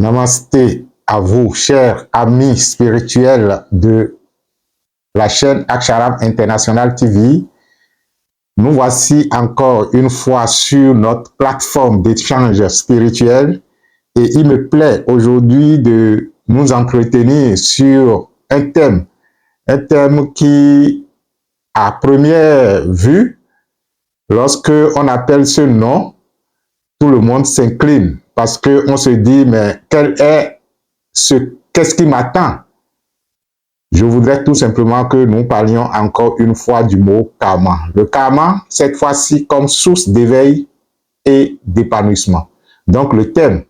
Namasté à vous, chers amis spirituels de la chaîne Aksharam International TV. Nous voici encore une fois sur notre plateforme d'échange spirituel et il me plaît aujourd'hui de nous entretenir sur un thème qui, à première vue, lorsque on appelle ce nom, tout le monde s'incline parce qu'on se dit, mais qu'est-ce qui m'attend? Je voudrais tout simplement que nous parlions encore une fois du mot karma. Le karma, cette fois-ci, comme source d'éveil et d'épanouissement. Donc, le thème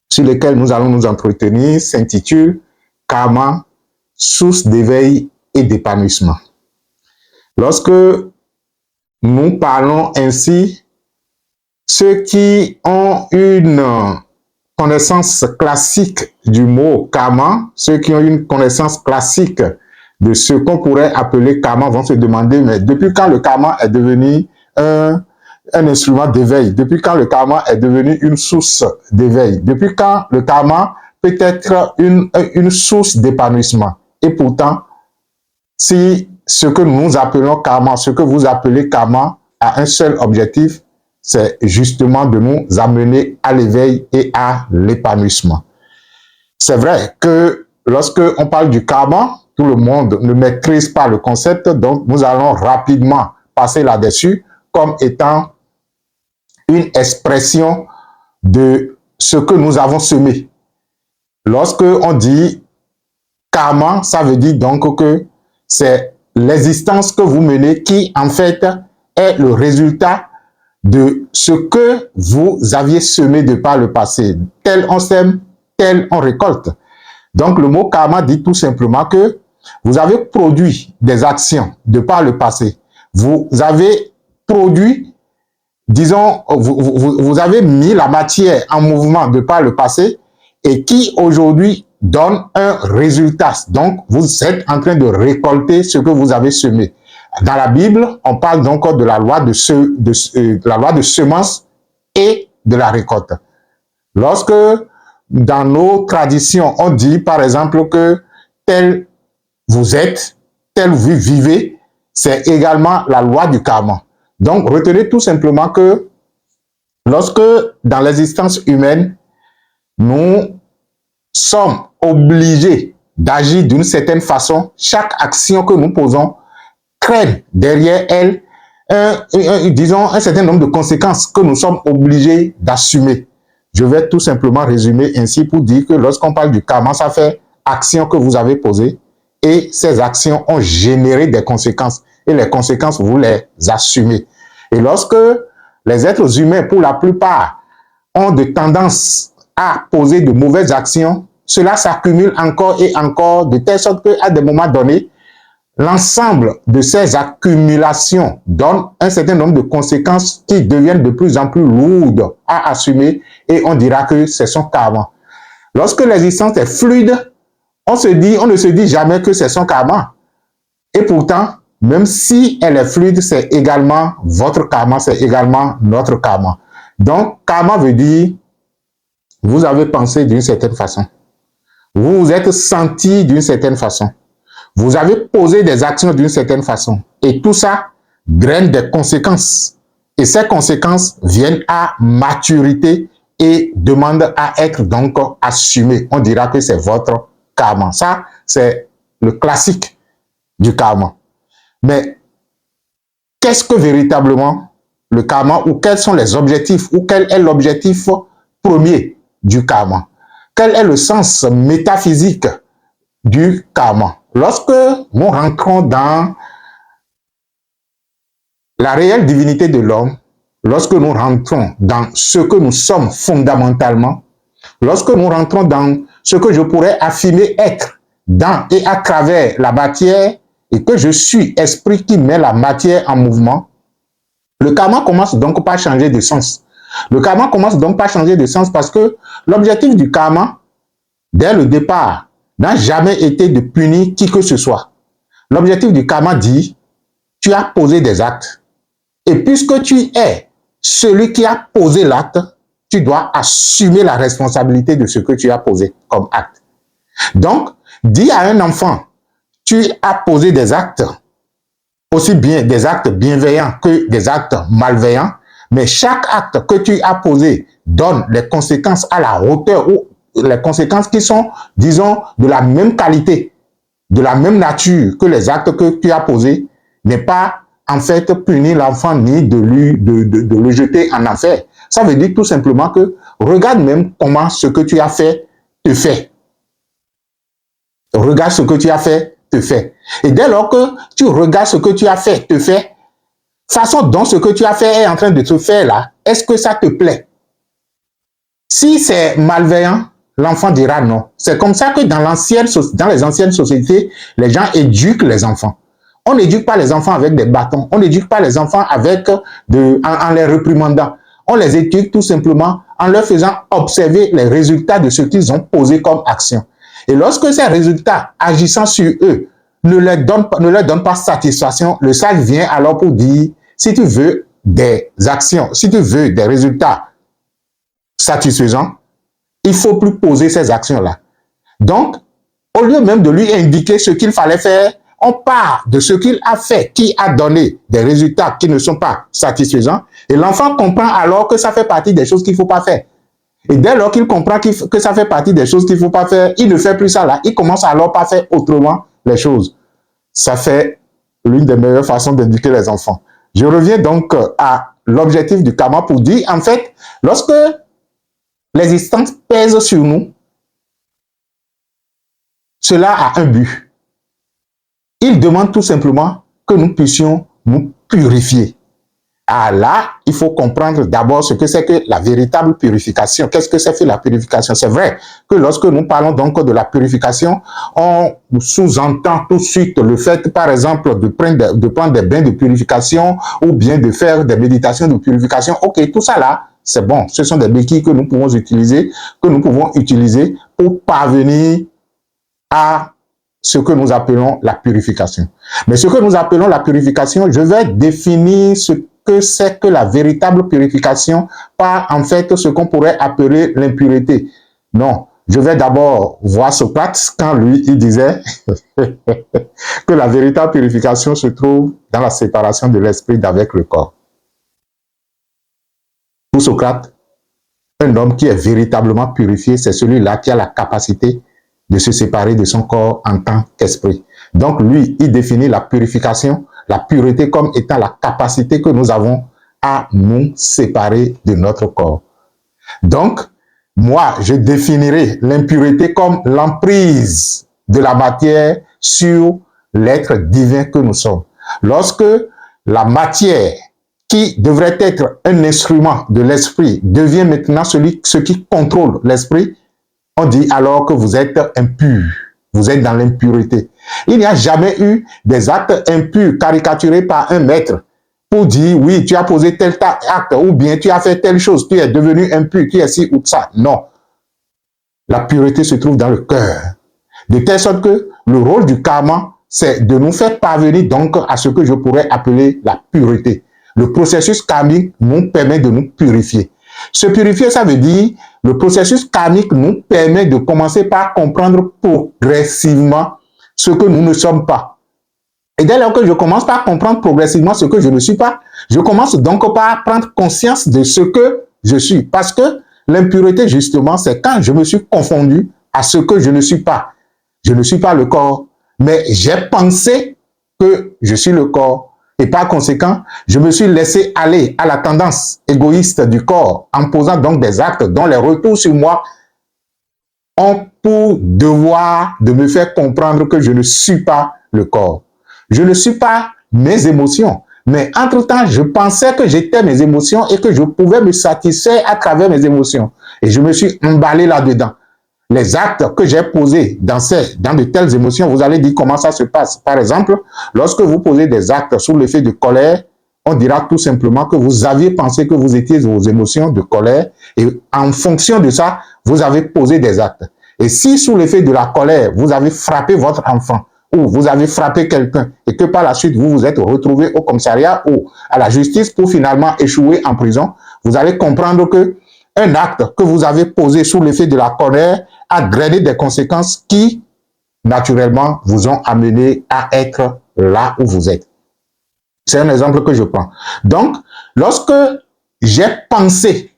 sur lequel nous allons nous entretenir s'intitule Karma, source d'éveil et d'épanouissement. Lorsque nous parlons ainsi, ceux qui ont une connaissance classique du mot karma, ceux qui ont une connaissance classique de ce qu'on pourrait appeler karma vont se demander, mais depuis quand le karma est devenu un instrument d'éveil? Depuis quand le karma est devenu une source d'éveil? Depuis quand le karma peut être une source d'épanouissement? Et pourtant, si ce que nous appelons karma, ce que vous appelez karma, a un seul objectif, c'est justement de nous amener à l'éveil et à l'épanouissement. C'est vrai que lorsque on parle du karma, tout le monde ne maîtrise pas le concept, donc nous allons rapidement passer là-dessus comme étant une expression de ce que nous avons semé. Lorsque on dit karma, ça veut dire donc que c'est l'existence que vous menez qui, en fait, est le résultat de ce que vous aviez semé de par le passé. Tel on sème, tel on récolte. Donc, le mot karma dit tout simplement que vous avez produit des actions de par le passé. Vous avez produit, disons, vous avez mis la matière en mouvement de par le passé et qui aujourd'hui donne un résultat. Donc, vous êtes en train de récolter ce que vous avez semé. Dans la Bible, on parle donc de la loi la loi de semence et de la récolte. Lorsque, dans nos traditions, on dit par exemple que tel vous êtes, tel vous vivez, c'est également la loi du karma. Donc, retenez tout simplement que lorsque, dans l'existence humaine, nous sommes obligés d'agir d'une certaine façon, chaque action que nous posons craignent derrière elle disons un certain nombre de conséquences que nous sommes obligés d'assumer. Je vais tout simplement résumer ainsi pour dire que lorsqu'on parle du karma, ça fait action que vous avez posées et ces actions ont généré des conséquences et les conséquences, vous les assumez. Et lorsque les êtres humains, pour la plupart, ont de tendance à poser de mauvaises actions, cela s'accumule encore et encore de telle sorte qu'à des moments donnés, l'ensemble de ces accumulations donne un certain nombre de conséquences qui deviennent de plus en plus lourdes à assumer et on dira que c'est son karma. Lorsque l'existence est fluide, on ne se dit jamais que c'est son karma. Et pourtant, même si elle est fluide, c'est également votre karma, c'est également notre karma. Donc, karma veut dire, vous avez pensé d'une certaine façon. Vous vous êtes senti d'une certaine façon. Vous avez posé des actions d'une certaine façon. Et tout ça draine des conséquences. Et ces conséquences viennent à maturité et demandent à être donc assumées. On dira que c'est votre karma. Ça, c'est le classique du karma. Mais qu'est-ce que véritablement le karma ou quels sont les objectifs ou quel est l'objectif premier du karma? Quel est le sens métaphysique du karma? Lorsque nous rentrons dans la réelle divinité de l'homme, lorsque nous rentrons dans ce que nous sommes fondamentalement, lorsque nous rentrons dans ce que je pourrais affirmer être dans et à travers la matière et que je suis esprit qui met la matière en mouvement, le karma commence donc par changer de sens. Le karma commence donc par changer de sens parce que l'objectif du karma, dès le départ, n'a jamais été de punir qui que ce soit. L'objectif du karma dit, tu as posé des actes. Et puisque tu es celui qui a posé l'acte, tu dois assumer la responsabilité de ce que tu as posé comme acte. Donc, dis à un enfant, tu as posé des actes, aussi bien des actes bienveillants que des actes malveillants, mais chaque acte que tu as posé donne les conséquences à la hauteur ou les conséquences qui sont, disons, de la même qualité, de la même nature que les actes que tu as posés, n'est pas en fait punir l'enfant ni de le jeter en enfer. Ça veut dire tout simplement que regarde même comment ce que tu as fait te fait. Regarde ce que tu as fait te fait. Et dès lors que tu regardes ce que tu as fait te fait, façon dont ce que tu as fait est en train de te faire là, est-ce que ça te plaît? Si c'est malveillant, l'enfant dira non. C'est comme ça que dans les anciennes sociétés, les gens éduquent les enfants. On n'éduque pas les enfants avec des bâtons. On n'éduque pas les enfants en les réprimandant. On les éduque tout simplement en leur faisant observer les résultats de ce qu'ils ont posé comme action. Et lorsque ces résultats, agissant sur eux, ne leur donnent pas satisfaction, le sage vient alors pour dire, si tu veux des actions, si tu veux des résultats satisfaisants, il ne faut plus poser ces actions-là. Donc, au lieu même de lui indiquer ce qu'il fallait faire, on part de ce qu'il a fait, qui a donné des résultats qui ne sont pas satisfaisants, et l'enfant comprend alors que ça fait partie des choses qu'il ne faut pas faire. Et dès lors qu'il comprend que ça fait partie des choses qu'il ne faut pas faire, il ne fait plus ça là, il commence alors par faire autrement les choses. Ça fait l'une des meilleures façons d'éduquer les enfants. Je reviens donc à l'objectif du karma pour dire, en fait, lorsque l'existence pèse sur nous, cela a un but. Il demande tout simplement que nous puissions nous purifier. Ah là, il faut comprendre d'abord ce que c'est que la véritable purification. Qu'est-ce que c'est que la purification? C'est vrai que lorsque nous parlons donc de la purification, on sous-entend tout de suite le fait, par exemple, de prendre des bains de purification ou bien de faire des méditations de purification. Ok, tout ça là, c'est bon. Ce sont des béquilles que nous pouvons utiliser pour parvenir à ce que nous appelons la purification. Mais ce que nous appelons la purification, je vais définir ce que c'est que la véritable purification, pas en fait ce qu'on pourrait appeler l'impureté. Non, je vais d'abord voir Socrate quand lui, il disait que la véritable purification se trouve dans la séparation de l'esprit d'avec le corps. Pour Socrate, un homme qui est véritablement purifié, c'est celui-là qui a la capacité de se séparer de son corps en tant qu'esprit. Donc lui, il définit la purification, la pureté comme étant la capacité que nous avons à nous séparer de notre corps. Donc, moi, je définirai l'impureté comme l'emprise de la matière sur l'être divin que nous sommes. Lorsque la matière qui devrait être un instrument de l'esprit devient maintenant ce qui contrôle l'esprit, on dit alors que vous êtes impur, vous êtes dans l'impureté. Il n'y a jamais eu des actes impurs caricaturés par un maître pour dire oui, tu as posé tel acte ou bien tu as fait telle chose, tu es devenu impur, tu es ci ou ça. Non. La pureté se trouve dans le cœur. De telle sorte que le rôle du karma, c'est de nous faire parvenir donc à ce que je pourrais appeler la pureté. Le processus karmique nous permet de nous purifier. Se purifier, ça veut dire, le processus karmique nous permet de commencer par comprendre progressivement ce que nous ne sommes pas. Et dès lors que je commence par comprendre progressivement ce que je ne suis pas, je commence donc par prendre conscience de ce que je suis. Parce que l'impureté, justement, c'est quand je me suis confondu à ce que je ne suis pas. Je ne suis pas le corps, mais j'ai pensé que je suis le corps. Et par conséquent, je me suis laissé aller à la tendance égoïste du corps en posant donc des actes dont les retours sur moi ont pour devoir de me faire comprendre que je ne suis pas le corps. Je ne suis pas mes émotions. Mais entre-temps, je pensais que j'étais mes émotions et que je pouvais me satisfaire à travers mes émotions. Et je me suis emballé là-dedans. Les actes que j'ai posés dans de telles émotions, vous allez dire comment ça se passe. Par exemple, lorsque vous posez des actes sous l'effet de colère, on dira tout simplement que vous aviez pensé que vous étiez vos émotions de colère et en fonction de ça, vous avez posé des actes. Et si sous l'effet de la colère, vous avez frappé votre enfant ou vous avez frappé quelqu'un et que par la suite, vous vous êtes retrouvé au commissariat ou à la justice pour finalement échouer en prison, vous allez comprendre que un acte que vous avez posé sous l'effet de la colère a drainé des conséquences qui, naturellement, vous ont amené à être là où vous êtes. C'est un exemple que je prends. Donc, lorsque j'ai pensé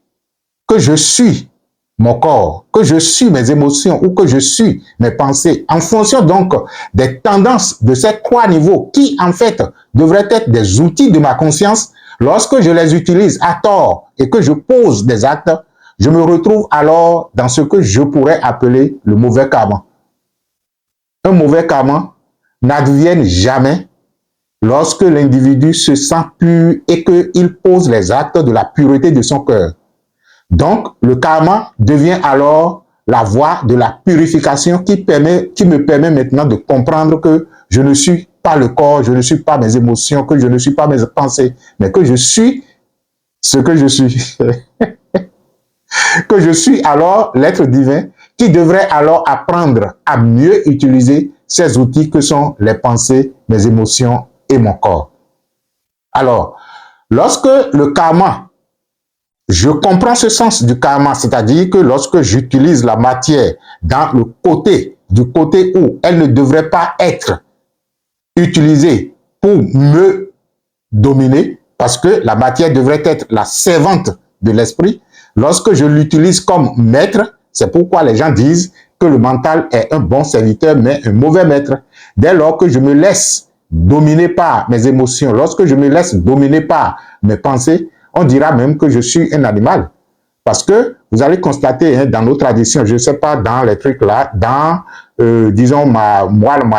que je suis mon corps, que je suis mes émotions ou que je suis mes pensées, en fonction donc des tendances de ces trois niveaux qui, en fait, devraient être des outils de ma conscience, lorsque je les utilise à tort et que je pose des actes, je me retrouve alors dans ce que je pourrais appeler le mauvais karma. Un mauvais karma n'advienne jamais lorsque l'individu se sent pur et qu'il pose les actes de la pureté de son cœur. Donc, le karma devient alors la voie de la purification qui me permet maintenant de comprendre que je ne suis pas le corps, je ne suis pas mes émotions, que je ne suis pas mes pensées, mais que je suis ce que je suis. Que je suis alors l'être divin qui devrait alors apprendre à mieux utiliser ces outils que sont les pensées, mes émotions et mon corps. Alors, lorsque le karma, je comprends ce sens du karma, c'est-à-dire que lorsque j'utilise la matière dans le côté, du côté où elle ne devrait pas être utilisée pour me dominer, parce que la matière devrait être la servante de l'esprit, lorsque je l'utilise comme maître, c'est pourquoi les gens disent que le mental est un bon serviteur, mais un mauvais maître. Dès lors que je me laisse dominer par mes émotions, lorsque je me laisse dominer par mes pensées, on dira même que je suis un animal. Parce que vous allez constater hein, dans nos traditions, je ne sais pas dans les trucs là, dans, disons, ma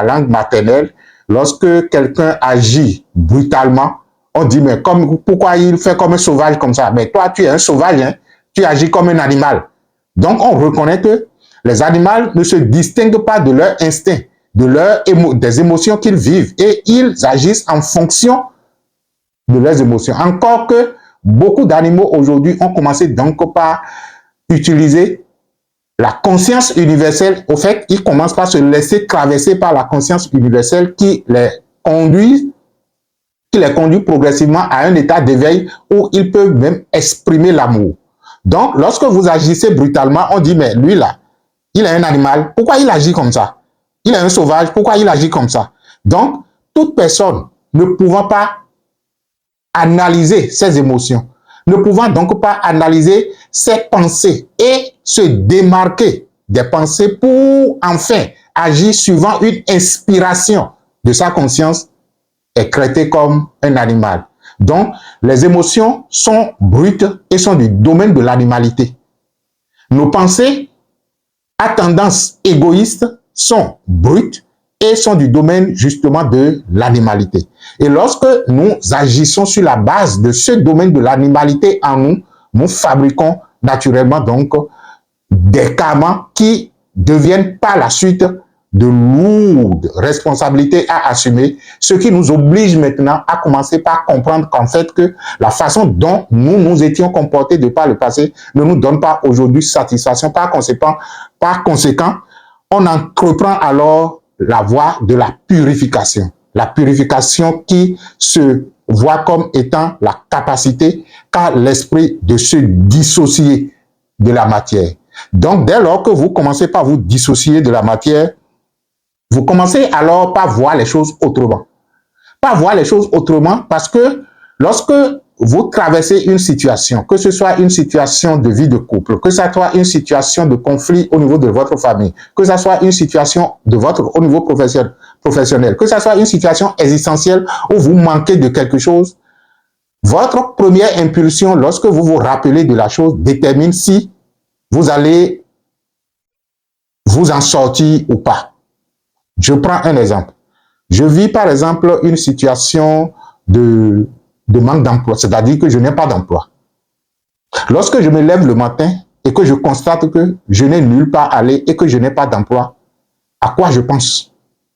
langue maternelle, lorsque quelqu'un agit brutalement, on dit, mais pourquoi il fait comme un sauvage comme ça? Mais toi, tu es un sauvage, hein? Tu agis comme un animal. Donc, on reconnaît que les animaux ne se distinguent pas de leur instinct, des émotions qu'ils vivent, et ils agissent en fonction de leurs émotions. Encore que beaucoup d'animaux aujourd'hui ont commencé donc par utiliser la conscience universelle. Au fait, ils commencent par se laisser traverser par la conscience universelle qui les conduit progressivement à un état d'éveil où ils peuvent même exprimer l'amour. Donc, lorsque vous agissez brutalement, on dit, mais lui là, il est un animal, pourquoi il agit comme ça? Il est un sauvage, pourquoi il agit comme ça? Donc, toute personne ne pouvant pas analyser ses émotions, ne pouvant donc pas analyser ses pensées et se démarquer des pensées pour enfin agir suivant une inspiration de sa conscience, est traité comme un animal. Donc, les émotions sont brutes et sont du domaine de l'animalité. Nos pensées à tendance égoïste sont brutes et sont du domaine justement de l'animalité. Et lorsque nous agissons sur la base de ce domaine de l'animalité en nous, nous fabriquons naturellement donc des karmas qui deviennent par la suite de lourdes responsabilités à assumer, ce qui nous oblige maintenant à commencer par comprendre qu'en fait que la façon dont nous nous étions comportés de par le passé ne nous donne pas aujourd'hui satisfaction. Par conséquent, on entreprend alors la voie de la purification. La purification qui se voit comme étant la capacité qu'a l'esprit de se dissocier de la matière. Donc, dès lors que vous commencez par vous dissocier de la matière, vous commencez alors par voir les choses autrement. Par voir les choses autrement parce que lorsque vous traversez une situation, que ce soit une situation de vie de couple, que ce soit une situation de conflit au niveau de votre famille, que ce soit une situation au niveau professionnel, que ce soit une situation existentielle où vous manquez de quelque chose, votre première impulsion, lorsque vous vous rappelez de la chose, détermine si vous allez vous en sortir ou pas. Je prends un exemple. Je vis par exemple une situation de manque d'emploi, c'est-à-dire que je n'ai pas d'emploi. Lorsque je me lève le matin et que je constate que je n'ai nulle part à aller et que je n'ai pas d'emploi, à quoi je pense?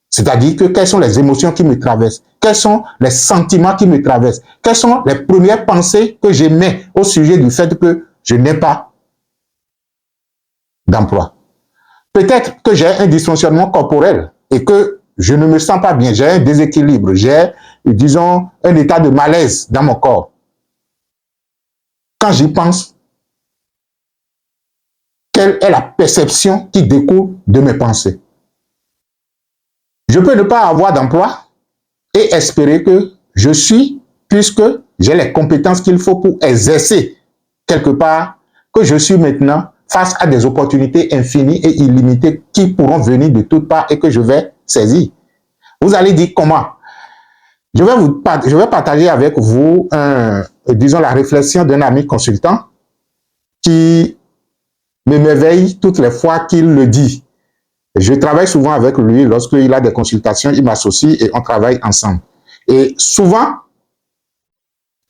C'est-à-dire que quelles sont les émotions qui me traversent? Quels sont les sentiments qui me traversent? Quelles sont les premières pensées que j'émets au sujet du fait que je n'ai pas d'emploi? Peut-être que j'ai un dysfonctionnement corporel et que je ne me sens pas bien, j'ai un déséquilibre, j'ai, disons, un état de malaise dans mon corps. Quand j'y pense, quelle est la perception qui découle de mes pensées. Je peux ne pas avoir d'emploi et espérer que je suis, puisque j'ai les compétences qu'il faut pour exercer quelque part, que je suis maintenant face à des opportunités infinies et illimitées qui pourront venir de toutes parts et que je vais saisir. Vous allez dire comment? Je vais partager avec vous, disons, la réflexion d'un ami consultant qui m'éveille toutes les fois qu'il le dit. Je travaille souvent avec lui. Lorsqu'il a des consultations, il m'associe et on travaille ensemble. Et souvent,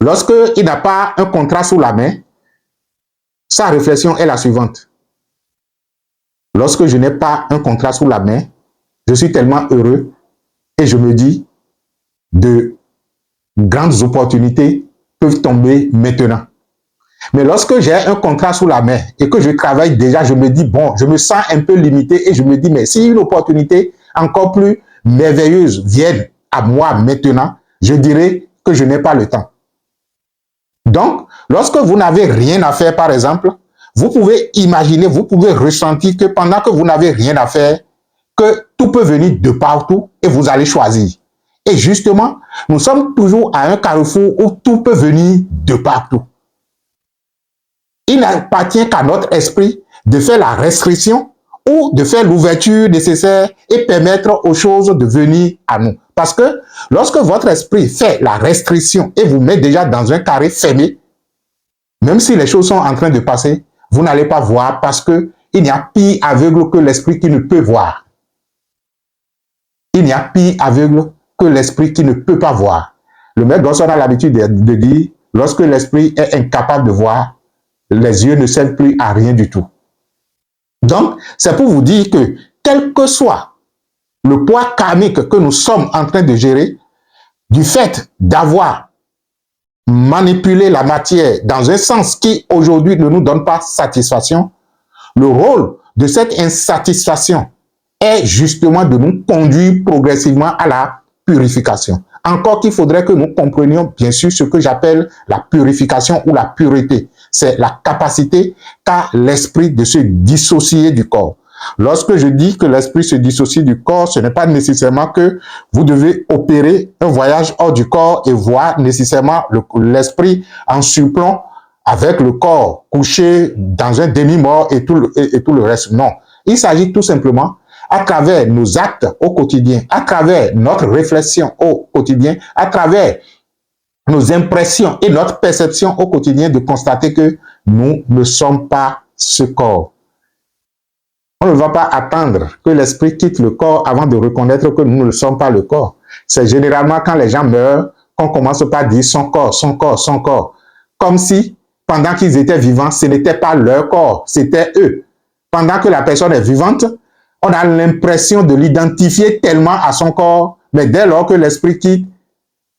lorsqu'il n'a pas un contrat sous la main, sa réflexion est la suivante. Lorsque je n'ai pas un contrat sous la main, je suis tellement heureux et je me dis, de grandes opportunités peuvent tomber maintenant. Mais lorsque j'ai un contrat sous la main et que je travaille déjà, je me dis, bon, je me sens un peu limité et je me dis, mais si une opportunité encore plus merveilleuse vient à moi maintenant, je dirais que je n'ai pas le temps. Donc, lorsque vous n'avez rien à faire, par exemple, vous pouvez imaginer, vous pouvez ressentir que pendant que vous n'avez rien à faire, que tout peut venir de partout et vous allez choisir. Et justement, nous sommes toujours à un carrefour où tout peut venir de partout. Il n'appartient qu'à notre esprit de faire la restriction ou de faire l'ouverture nécessaire et permettre aux choses de venir à nous. Parce que lorsque votre esprit fait la restriction et vous met déjà dans un carré fermé, même si les choses sont en train de passer, vous n'allez pas voir parce que il n'y a pire aveugle que l'esprit qui ne peut voir. Il n'y a pire aveugle que l'esprit qui ne peut pas voir. Le maître Dawson a l'habitude de dire, lorsque l'esprit est incapable de voir, les yeux ne servent plus à rien du tout. Donc, c'est pour vous dire que, quel que soit le poids karmique que nous sommes en train de gérer, du fait d'avoir manipulé la matière dans un sens qui aujourd'hui ne nous donne pas satisfaction, le rôle de cette insatisfaction est justement de nous conduire progressivement à la purification. Encore qu'il faudrait que nous comprenions bien sûr ce que j'appelle la purification ou la pureté. C'est la capacité qu'a l'esprit de se dissocier du corps. Lorsque je dis que l'esprit se dissocie du corps, ce n'est pas nécessairement que vous devez opérer un voyage hors du corps et voir nécessairement l'esprit en surplomb avec le corps couché dans un demi-mort et tout le reste. Non, il s'agit tout simplement à travers nos actes au quotidien, à travers notre réflexion au quotidien, à travers nos impressions et notre perception au quotidien de constater que nous ne sommes pas ce corps. On ne va pas attendre que l'esprit quitte le corps avant de reconnaître que nous ne sommes pas le corps. C'est généralement quand les gens meurent qu'on commence par dire son corps, son corps, son corps. Comme si, pendant qu'ils étaient vivants, ce n'était pas leur corps, c'était eux. Pendant que la personne est vivante, on a l'impression de l'identifier tellement à son corps, mais dès lors que l'esprit quitte,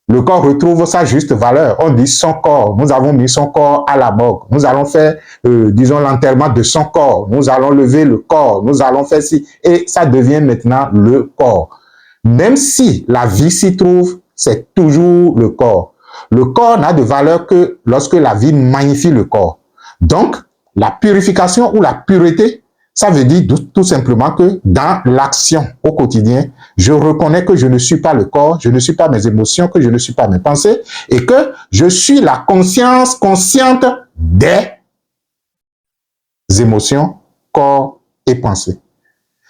le corps retrouve sa juste valeur. On dit son corps. Nous avons mis son corps à la morgue. Nous allons faire, disons, l'enterrement de son corps. Nous allons lever le corps. Nous allons faire ci. Et ça devient maintenant le corps. Même si la vie s'y trouve, c'est toujours le corps. Le corps n'a de valeur que lorsque la vie magnifie le corps. Donc, la purification ou la pureté, ça veut dire tout simplement que dans l'action au quotidien, je reconnais que je ne suis pas le corps, je ne suis pas mes émotions, que je ne suis pas mes pensées et que je suis la conscience consciente des émotions, corps et pensées.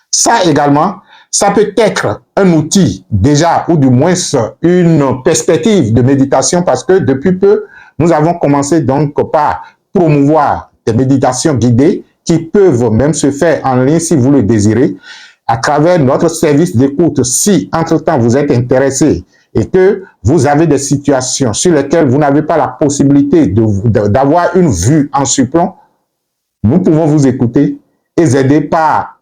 Ça également, ça peut être un outil déjà ou du moins une perspective de méditation parce que depuis peu, nous avons commencé donc par promouvoir des méditations guidées qui peuvent même se faire en ligne si vous le désirez, à travers notre service d'écoute. Si, entre-temps, vous êtes intéressé et que vous avez des situations sur lesquelles vous n'avez pas la possibilité d'avoir une vue en surplomb, nous pouvons vous écouter et vous aider par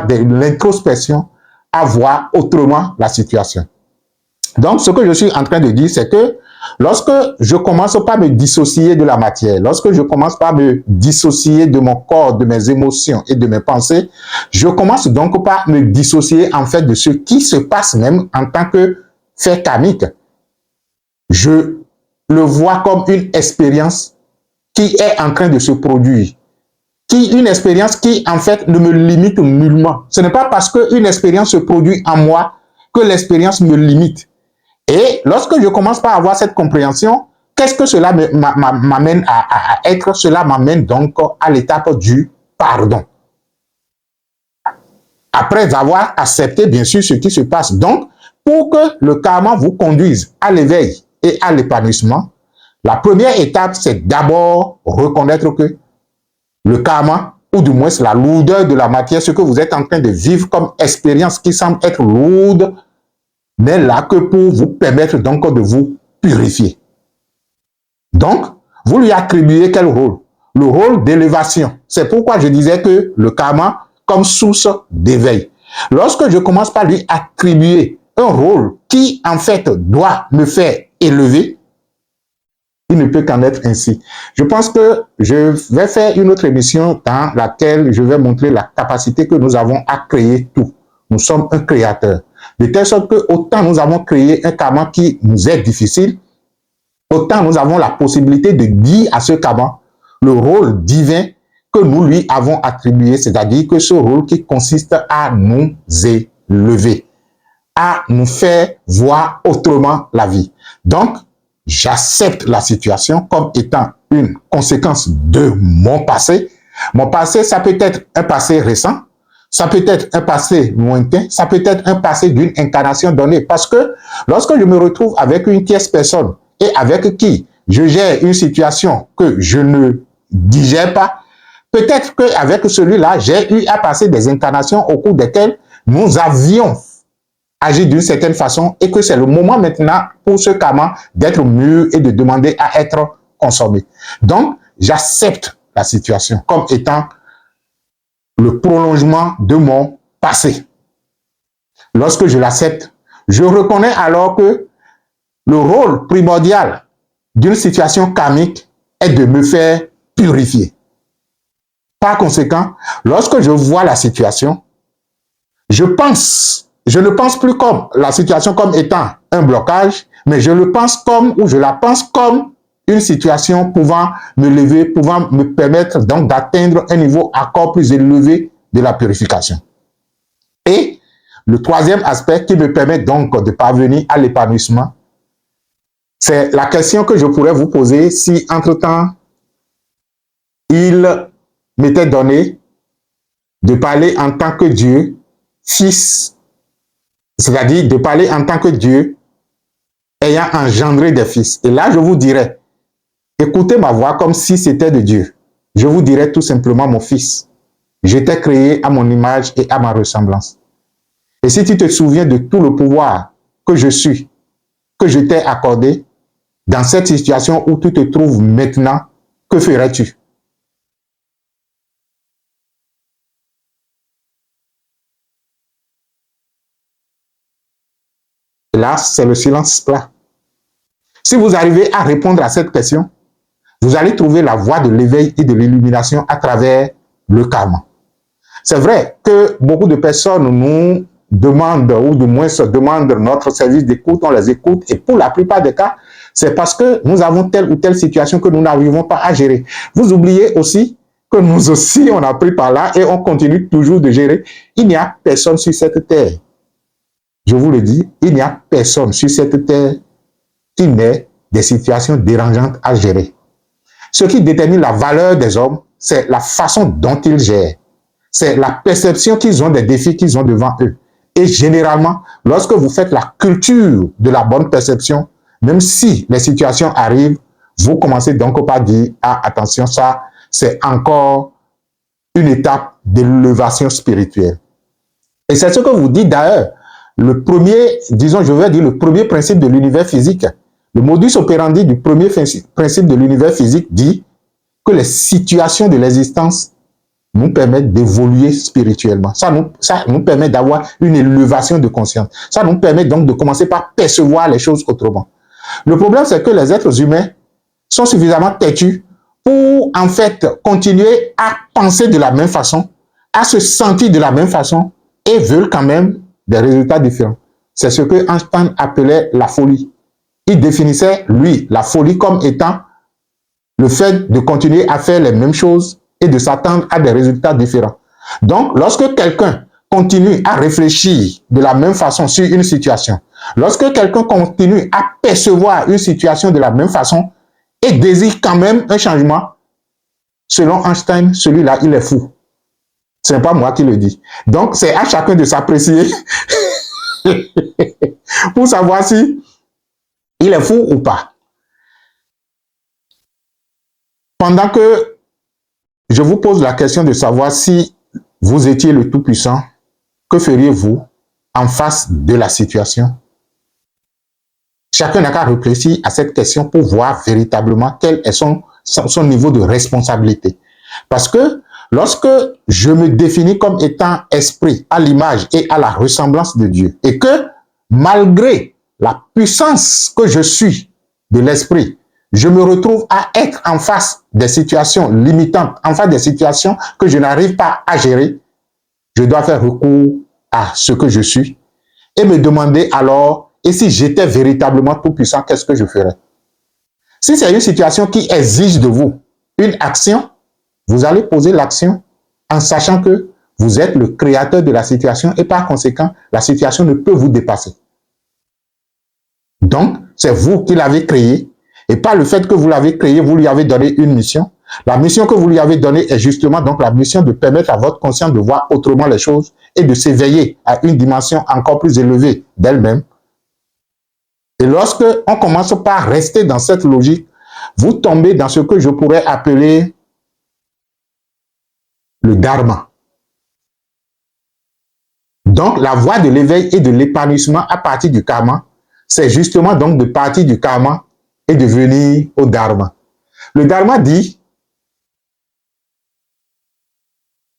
l'introspection à voir autrement la situation. Donc, ce que je suis en train de dire, c'est que lorsque je commence par me dissocier de la matière, lorsque je commence par me dissocier de mon corps, de mes émotions et de mes pensées, je commence donc par me dissocier en fait de ce qui se passe même en tant que fait karmique. Je le vois comme une expérience qui est en train de se produire, une expérience qui, en fait, ne me limite nullement. Ce n'est pas parce qu'une expérience se produit en moi que l'expérience me limite. Et lorsque je commence par avoir cette compréhension, qu'est-ce que cela m'amène à être? Cela m'amène donc à l'étape du pardon. Après avoir accepté, bien sûr, ce qui se passe. Donc, pour que le karma vous conduise à l'éveil et à l'épanouissement, la première étape, c'est d'abord reconnaître que le karma, ou du moins la lourdeur de la matière, ce que vous êtes en train de vivre comme expérience qui semble être lourde, n'est là que pour vous permettre donc de vous purifier. Donc, vous lui attribuez quel rôle? Le rôle d'élévation. C'est pourquoi je disais que le karma comme source d'éveil. Lorsque je commence par lui attribuer un rôle qui, en fait, doit me faire élever, il ne peut qu'en être ainsi. Je pense que je vais faire une autre émission dans laquelle je vais montrer la capacité que nous avons à créer tout. Nous sommes un créateur. De telle sorte que autant nous avons créé un karma qui nous est difficile, autant nous avons la possibilité de dire à ce karma le rôle divin que nous lui avons attribué, c'est-à-dire que ce rôle qui consiste à nous élever, à nous faire voir autrement la vie. Donc, j'accepte la situation comme étant une conséquence de mon passé. Mon passé, ça peut être un passé récent, ça peut être un passé lointain, ça peut être un passé d'une incarnation donnée. Parce que lorsque je me retrouve avec une tierce personne et avec qui je gère une situation que je ne digère pas, peut-être qu'avec celui-là, j'ai eu à passer des incarnations au cours desquelles nous avions agi d'une certaine façon et que c'est le moment maintenant pour ce karma d'être mûr et de demander à être consommé. Donc, j'accepte la situation comme étant le prolongement de mon passé. Lorsque je l'accepte, je reconnais alors que le rôle primordial d'une situation karmique est de me faire purifier. Par conséquent, lorsque je vois la situation, je ne pense plus comme la situation comme étant un blocage, mais je le pense comme, ou je la pense comme une situation pouvant me lever, pouvant me permettre donc d'atteindre un niveau encore plus élevé de la purification. Et le troisième aspect qui me permet donc de parvenir à l'épanouissement, c'est la question que je pourrais vous poser si entre-temps, il m'était donné de parler en tant que Dieu, Fils, c'est-à-dire de parler en tant que Dieu ayant engendré des fils. Et là, je vous dirais, écoutez ma voix comme si c'était de Dieu. Je vous dirais tout simplement, mon fils, j'étais créé à mon image et à ma ressemblance. Et si tu te souviens de tout le pouvoir que je suis, que je t'ai accordé, dans cette situation où tu te trouves maintenant, que ferais-tu? Là, c'est le silence plat. Si vous arrivez à répondre à cette question, vous allez trouver la voie de l'éveil et de l'illumination à travers le karma. C'est vrai que beaucoup de personnes nous demandent, ou du moins se demandent notre service d'écoute, on les écoute, et pour la plupart des cas, c'est parce que nous avons telle ou telle situation que nous n'arrivons pas à gérer. Vous oubliez aussi que nous aussi, on a pris par là et on continue toujours de gérer. Il n'y a personne sur cette terre. Je vous le dis, il n'y a personne sur cette terre qui n'ait des situations dérangeantes à gérer. Ce qui détermine la valeur des hommes, c'est la façon dont ils gèrent. C'est la perception qu'ils ont des défis qu'ils ont devant eux. Et généralement, lorsque vous faites la culture de la bonne perception, même si les situations arrivent, vous commencez donc par dire, ah, attention, ça, c'est encore une étape d'élévation spirituelle. Et c'est ce que vous dites d'ailleurs. Le premier, disons, je vais dire le premier principe de l'univers physique, le modus operandi du premier principe de l'univers physique dit que les situations de l'existence nous permettent d'évoluer spirituellement. Ça nous permet d'avoir une élévation de conscience. Ça nous permet donc de commencer par percevoir les choses autrement. Le problème, c'est que les êtres humains sont suffisamment têtus pour, en fait, continuer à penser de la même façon, à se sentir de la même façon et veulent quand même des résultats différents. C'est ce que Einstein appelait la folie. Il définissait, lui, la folie comme étant le fait de continuer à faire les mêmes choses et de s'attendre à des résultats différents. Donc, lorsque quelqu'un continue à réfléchir de la même façon sur une situation, lorsque quelqu'un continue à percevoir une situation de la même façon et désire quand même un changement, selon Einstein, celui-là, il est fou. Ce n'est pas moi qui le dis. Donc, c'est à chacun de s'apprécier pour savoir si il est fou ou pas. Pendant que je vous pose la question de savoir si vous étiez le Tout-Puissant, que feriez-vous en face de la situation? Chacun n'a qu'à réfléchir à cette question pour voir véritablement quel est son niveau de responsabilité. Parce que lorsque je me définis comme étant esprit à l'image et à la ressemblance de Dieu, et que malgré la puissance que je suis de l'esprit, je me retrouve à être en face des situations limitantes, en face des situations que je n'arrive pas à gérer, je dois faire recours à ce que je suis et me demander alors, et si j'étais véritablement tout puissant, qu'est-ce que je ferais? Si c'est une situation qui exige de vous une action, vous allez poser l'action en sachant que vous êtes le créateur de la situation et par conséquent, la situation ne peut vous dépasser. Donc, c'est vous qui l'avez créé et par le fait que vous l'avez créé, vous lui avez donné une mission. La mission que vous lui avez donnée est justement donc la mission de permettre à votre conscience de voir autrement les choses et de s'éveiller à une dimension encore plus élevée d'elle-même. Et lorsque on commence par rester dans cette logique, vous tombez dans ce que je pourrais appeler le dharma. Donc, la voie de l'éveil et de l'épanouissement à partir du karma, c'est justement donc de partir du karma et de venir au dharma. Le dharma dit,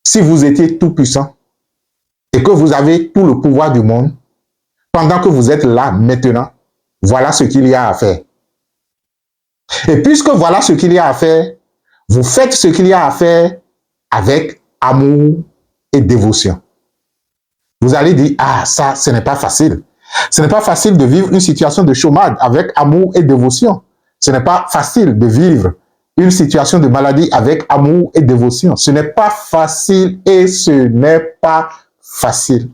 si vous étiez tout puissant et que vous avez tout le pouvoir du monde, pendant que vous êtes là maintenant, voilà ce qu'il y a à faire. Et puisque voilà ce qu'il y a à faire, vous faites ce qu'il y a à faire avec amour et dévotion. Vous allez dire, ah, ça, ce n'est pas facile. Ce n'est pas facile de vivre une situation de chômage avec amour et dévotion. Ce n'est pas facile de vivre une situation de maladie avec amour et dévotion. Ce n'est pas facile et ce n'est pas facile.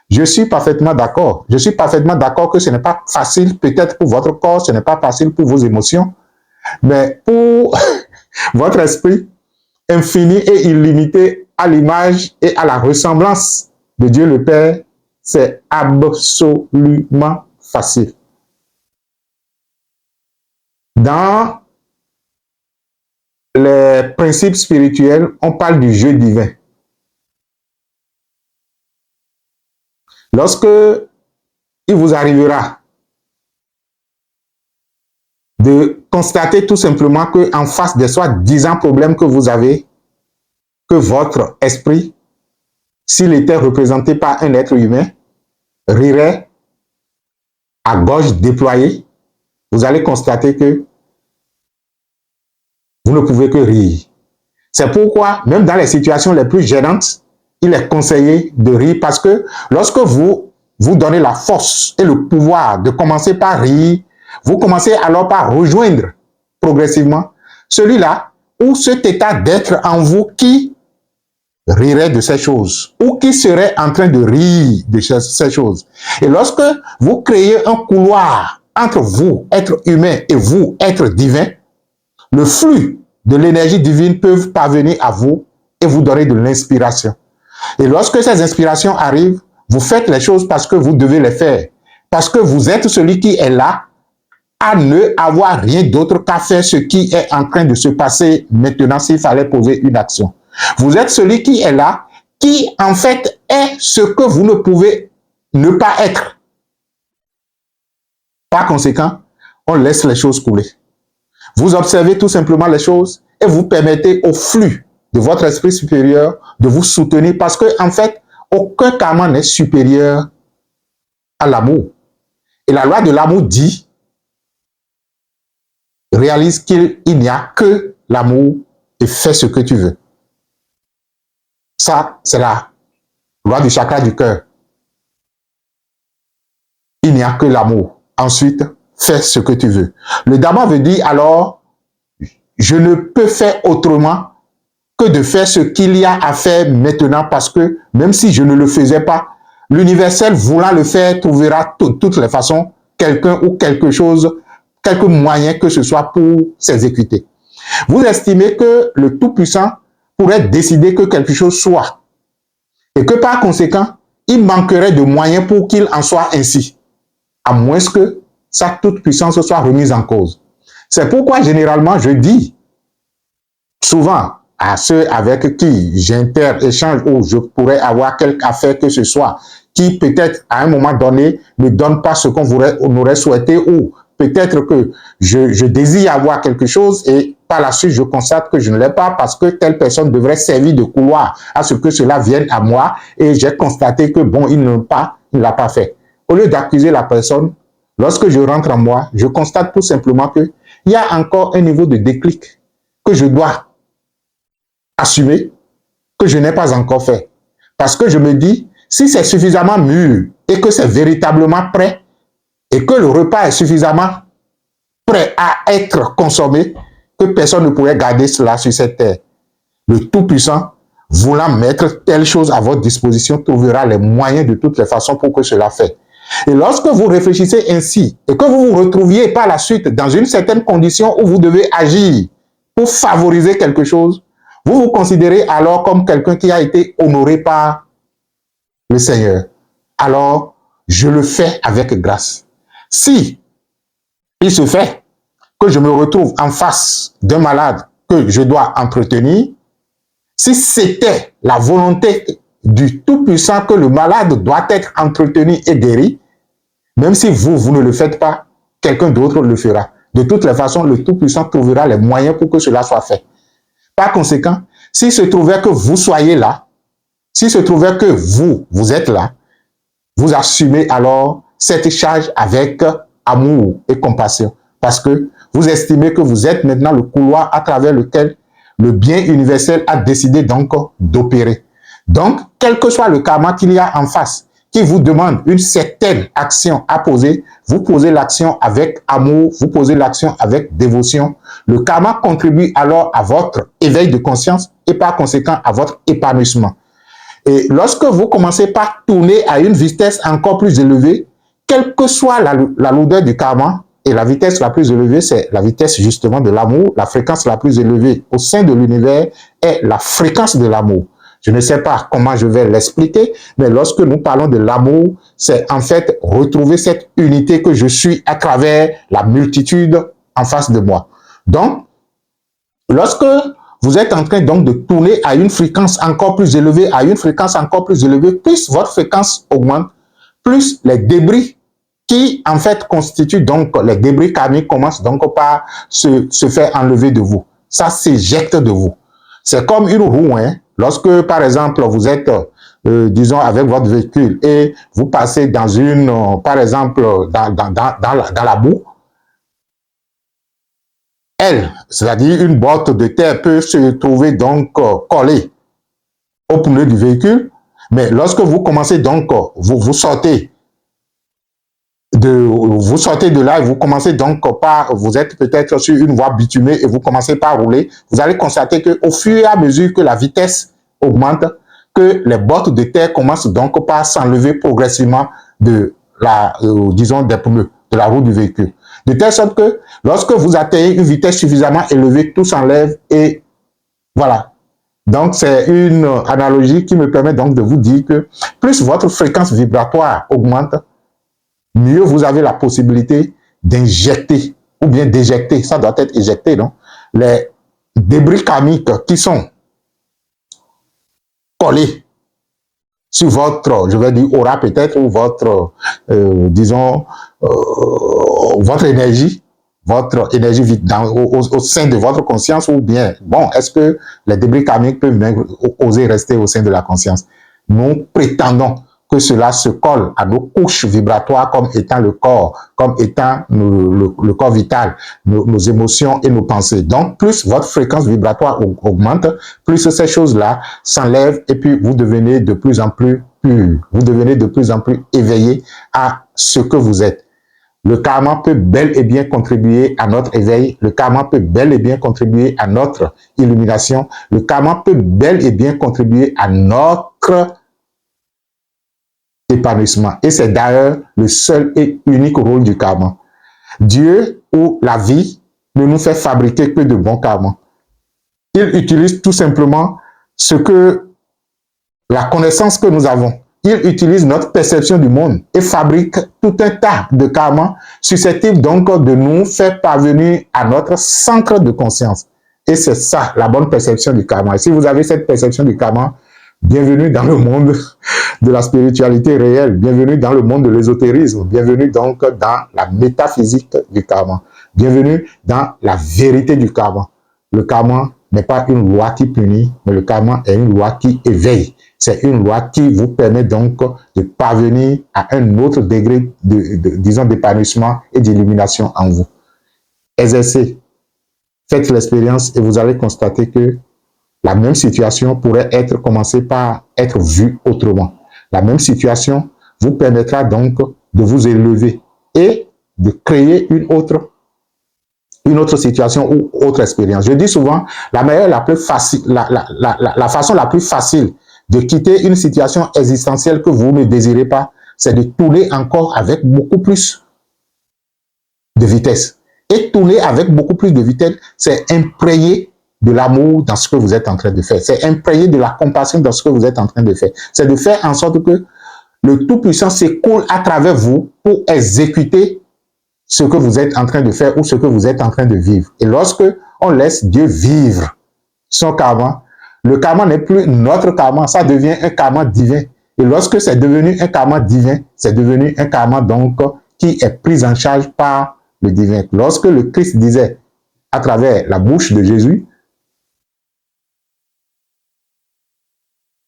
Je suis parfaitement d'accord. Je suis parfaitement d'accord que ce n'est pas facile peut-être pour votre corps, ce n'est pas facile pour vos émotions, mais pour votre esprit infini et illimité à l'image et à la ressemblance de Dieu le Père, c'est absolument facile. Dans les principes spirituels, on parle du jeu divin. Lorsque il vous arrivera de constater tout simplement qu'en face des soi-disant problèmes que vous avez, que votre esprit, s'il était représenté par un être humain, rirait à gorge déployée, vous allez constater que vous ne pouvez que rire. C'est pourquoi, même dans les situations les plus gênantes, il est conseillé de rire parce que lorsque vous donnez la force et le pouvoir de commencer par rire, vous commencez alors par rejoindre progressivement celui-là ou cet état d'être en vous qui rirait de ces choses ou qui serait en train de rire de ces choses. Et lorsque vous créez un couloir entre vous, être humain, et vous, être divin, le flux de l'énergie divine peut parvenir à vous et vous donner de l'inspiration. Et lorsque ces inspirations arrivent, vous faites les choses parce que vous devez les faire. Parce que vous êtes celui qui est là à ne avoir rien d'autre qu'à faire ce qui est en train de se passer maintenant s'il fallait poser une action. Vous êtes celui qui est là, qui en fait est ce que vous ne pouvez ne pas être. Par conséquent, on laisse les choses couler. Vous observez tout simplement les choses et vous permettez au flux de votre esprit supérieur de vous soutenir parce que, en fait, aucun karma n'est supérieur à l'amour. Et la loi de l'amour dit, réalise qu'il n'y a que l'amour et fais ce que tu veux. Ça, c'est la loi du chakra du cœur. Il n'y a que l'amour. Ensuite, fais ce que tu veux. Le dharma veut dire alors, je ne peux faire autrement que que de faire ce qu'il y a à faire maintenant, parce que même si je ne le faisais pas, l'universel voulant le faire trouvera toutes les façons quelqu'un ou quelque chose, quelques moyens que ce soit pour s'exécuter. Vous estimez que le Tout-Puissant pourrait décider que quelque chose soit, et que par conséquent, il manquerait de moyens pour qu'il en soit ainsi, à moins que sa toute-puissance soit remise en cause. C'est pourquoi généralement je dis souvent à ceux avec qui j'inter-échange ou je pourrais avoir quelque affaire que ce soit, qui peut-être à un moment donné ne donne pas ce qu'on aurait souhaité, ou peut-être que je désire avoir quelque chose et par la suite je constate que je ne l'ai pas parce que telle personne devrait servir de couloir à ce que cela vienne à moi, et j'ai constaté que bon, il ne l'a pas fait. Au lieu d'accuser la personne, lorsque je rentre en moi, je constate tout simplement qu'il y a encore un niveau de déclic que je dois assumer, que je n'ai pas encore fait. Parce que je me dis, si c'est suffisamment mûr et que c'est véritablement prêt, et que le repas est suffisamment prêt à être consommé, que personne ne pourrait garder cela sur cette terre. Le Tout-Puissant, voulant mettre telle chose à votre disposition, trouvera les moyens de toutes les façons pour que cela fait. Et lorsque vous réfléchissez ainsi, et que vous vous retrouviez par la suite dans une certaine condition où vous devez agir pour favoriser quelque chose, vous vous considérez alors comme quelqu'un qui a été honoré par le Seigneur. Alors, je le fais avec grâce. Si il se fait que je me retrouve en face d'un malade que je dois entretenir, si c'était la volonté du Tout-Puissant que le malade doit être entretenu et guéri, même si vous ne le faites pas, quelqu'un d'autre le fera. De toutes les façons, le Tout-Puissant trouvera les moyens pour que cela soit fait. Par conséquent, s'il se trouvait que vous soyez là, s'il se trouvait que vous êtes là, vous assumez alors cette charge avec amour et compassion, parce que vous estimez que vous êtes maintenant le couloir à travers lequel le bien universel a décidé donc d'opérer. Donc, quel que soit le karma qu'il y a en face, qui vous demande une certaine action à poser, vous posez l'action avec amour, vous posez l'action avec dévotion. Le karma contribue alors à votre éveil de conscience et par conséquent à votre épanouissement. Et lorsque vous commencez par tourner à une vitesse encore plus élevée, quelle que soit la lourdeur du karma, et la vitesse la plus élevée, c'est la vitesse justement de l'amour, la fréquence la plus élevée au sein de l'univers est la fréquence de l'amour. Je ne sais pas comment je vais l'expliquer, mais lorsque nous parlons de l'amour, c'est en fait retrouver cette unité que je suis à travers la multitude en face de moi. Donc, lorsque vous êtes en train donc de tourner à une fréquence encore plus élevée, plus votre fréquence augmente, plus les débris qui en fait constituent donc les débris karmiques commencent donc par se faire enlever de vous. Ça s'éjecte de vous. C'est comme une roue, hein. Lorsque, par exemple, vous êtes, disons, avec votre véhicule et vous passez dans une, par exemple, dans la boue, c'est-à-dire une botte de terre peut se trouver donc collée au pneu du véhicule, mais lorsque vous commencez donc, vous sortez de là et vous commencez donc par, vous êtes peut-être sur une voie bitumée et vous commencez par rouler, vous allez constater qu'au fur et à mesure que la vitesse augmente, que les bottes de terre commencent donc par s'enlever progressivement de disons, des pneus, de la roue du véhicule. De telle sorte que lorsque vous atteignez une vitesse suffisamment élevée, tout s'enlève et voilà. Donc, c'est une analogie qui me permet donc de vous dire que plus votre fréquence vibratoire augmente, mieux vous avez la possibilité d'injecter ou bien d'éjecter, ça doit être éjecté, non? Les débris karmiques qui sont collés sur votre, je vais dire aura peut-être, ou votre, disons, votre énergie au sein de votre conscience, ou bien, bon, est-ce que les débris karmiques peuvent même oser rester au sein de la conscience? Nous prétendons que cela se colle à nos couches vibratoires comme étant le corps, comme étant le corps vital, nos émotions et nos pensées. Donc, plus votre fréquence vibratoire augmente, plus ces choses-là s'enlèvent et puis vous devenez de plus en plus pur, vous devenez de plus en plus éveillé à ce que vous êtes. Le karma peut bel et bien contribuer à notre éveil. Le karma peut bel et bien contribuer à notre illumination. Le karma peut bel et bien contribuer à notre épanouissement. Et c'est d'ailleurs le seul et unique rôle du karma. Dieu ou la vie ne nous fait fabriquer que de bons karmas. Il utilise tout simplement la connaissance que nous avons. Il utilise notre perception du monde et fabrique tout un tas de karmas susceptibles donc de nous faire parvenir à notre centre de conscience. Et c'est ça, la bonne perception du karma. Et si vous avez cette perception du karma, bienvenue dans le monde de la spiritualité réelle, bienvenue dans le monde de l'ésotérisme, bienvenue donc dans la métaphysique du karma, bienvenue dans la vérité du karma. Le karma n'est pas une loi qui punit, mais le karma est une loi qui éveille. C'est une loi qui vous permet donc de parvenir à un autre degré disons, d'épanouissement et d'illumination en vous. Exercez, faites l'expérience et vous allez constater que la même situation pourrait être commencée par être vue autrement. La même situation vous permettra donc de vous élever et de créer une autre situation ou autre expérience. Je dis souvent, la façon la plus facile de quitter une situation existentielle que vous ne désirez pas, c'est de tourner encore avec beaucoup plus de vitesse. Et tourner avec beaucoup plus de vitesse, c'est imprégner de l'amour dans ce que vous êtes en train de faire. C'est imprégner de la compassion dans ce que vous êtes en train de faire. C'est de faire en sorte que le Tout-Puissant s'écoule à travers vous pour exécuter ce que vous êtes en train de faire ou ce que vous êtes en train de vivre. Et lorsque on laisse Dieu vivre son karma, le karma n'est plus notre karma, ça devient un karma divin. Et lorsque c'est devenu un karma divin, c'est devenu un karma donc qui est pris en charge par le divin. Lorsque le Christ disait à travers la bouche de Jésus,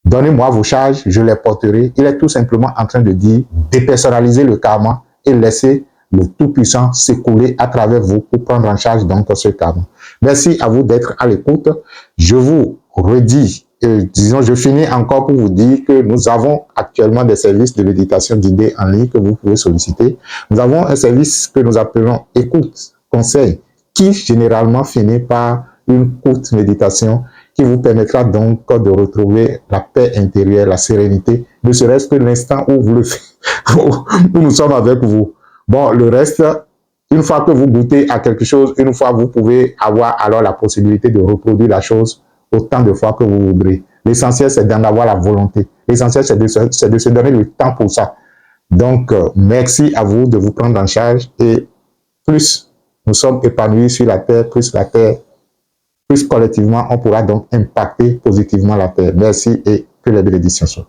donnez-moi vos charges, je les porterai. Il est tout simplement en train de dire, dépersonnaliser le karma et laisser le Tout-Puissant s'écouler à travers vous pour prendre en charge donc ce karma. Merci à vous d'être à l'écoute. Je vous redis, disons, je finis encore pour vous dire que nous avons actuellement des services de méditation guidée en ligne que vous pouvez solliciter. Nous avons un service que nous appelons écoute, conseil, qui généralement finit par une courte méditation qui vous permettra donc de retrouver la paix intérieure, la sérénité, ne serait-ce que l'instant où vous le faites, où nous sommes avec vous. Bon, le reste, une fois que vous goûtez à quelque chose, une fois vous pouvez avoir alors la possibilité de reproduire la chose autant de fois que vous voudrez. L'essentiel, c'est d'en avoir la volonté. L'essentiel, c'est de se donner le temps pour ça. Donc, merci à vous de vous prendre en charge et plus nous sommes épanouis sur la terre, plus collectivement, on pourra donc impacter positivement la terre. Merci et que les bénédictions soient.